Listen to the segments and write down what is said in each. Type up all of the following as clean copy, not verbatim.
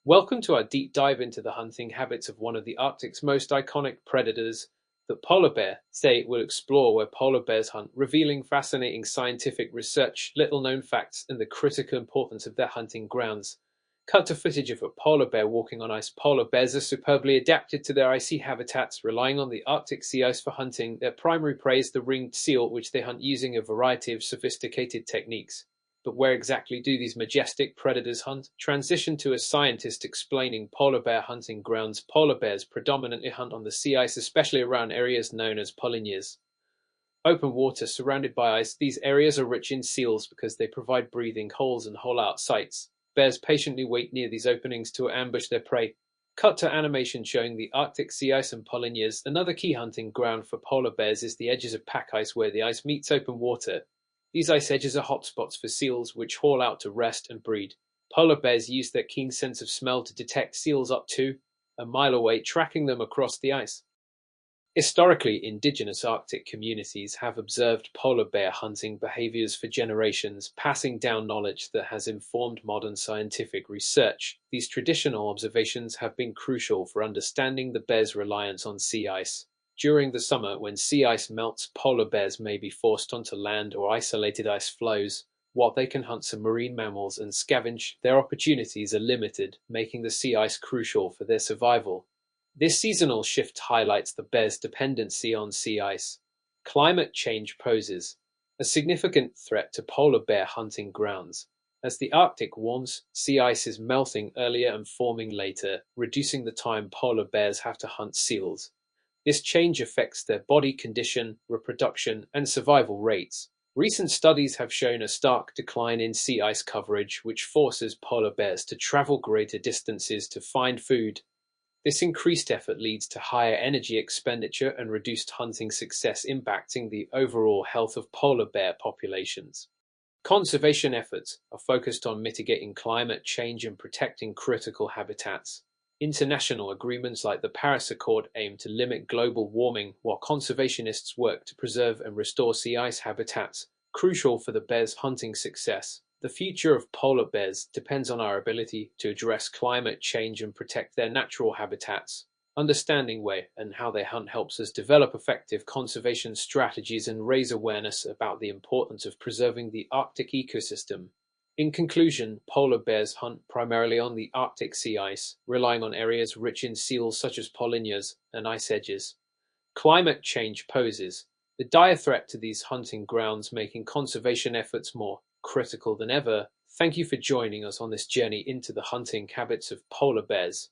Welcome to our deep dive into the hunting habits of one of the Arctic's most iconic predators, the polar bear. Today, we'll explore where polar bears hunt, revealing fascinating scientific research, little known facts, and the critical importance of their hunting grounds. Cut to footage of a polar bear walking on ice. Polar bears are superbly adapted to their icy habitats, relying on the Arctic sea ice for hunting. Their primary prey is the ringed seal, which they hunt using a variety of sophisticated techniques. But where exactly do these majestic predators hunt? Transition to a scientist explaining polar bear hunting grounds. Polar bears predominantly hunt on the sea ice, especially around areas known as polynyas. Open water surrounded by ice, these areas are rich in seals because they provide breathing holes and hole-out sites. Bears patiently wait near these openings to ambush their prey. Cut to animation showing the Arctic sea ice and polynyas. Another key hunting ground for polar bears is the edges of pack ice where the ice meets open water. These ice edges are hotspots for seals, which haul out to rest and breed. Polar bears use their keen sense of smell to detect seals up to a mile away, tracking them across the ice. Historically, indigenous Arctic communities have observed polar bear hunting behaviors for generations, passing down knowledge that has informed modern scientific research. These traditional observations have been crucial for understanding the bear's reliance on sea ice. During the summer, when sea ice melts, polar bears may be forced onto land or isolated ice floes. While they can hunt some marine mammals and scavenge, their opportunities are limited, making the sea ice crucial for their survival. This seasonal shift highlights the bear's dependency on sea ice. Climate change poses a significant threat to polar bear hunting grounds. As the Arctic warms, sea ice is melting earlier and forming later, reducing the time polar bears have to hunt seals. This change affects their body condition, reproduction, and survival rates. Recent studies have shown a stark decline in sea ice coverage, which forces polar bears to travel greater distances to find food. This increased effort leads to higher energy expenditure and reduced hunting success, impacting the overall health of polar bear populations. Conservation efforts are focused on mitigating climate change and protecting critical habitats. International agreements like the Paris Accord aim to limit global warming, while conservationists work to preserve and restore sea ice habitats, crucial for the bear's hunting success. The future of polar bears depends on our ability to address climate change and protect their natural habitats. Understanding where and how they hunt helps us develop effective conservation strategies and raise awareness about the importance of preserving the Arctic ecosystem. In conclusion, polar bears hunt primarily on the Arctic sea ice, relying on areas rich in seals such as polynyas and ice edges. Climate change poses a dire threat to these hunting grounds, making conservation efforts more critical than ever. Thank you for joining us on this journey into the hunting habits of polar bears.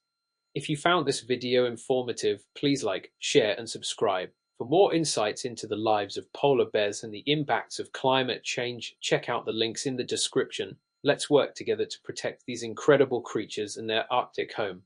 If you found this video informative, please like, share, and subscribe. For more insights into the lives of polar bears and the impacts of climate change, check out the links in the description. Let's work together to protect these incredible creatures and their Arctic home.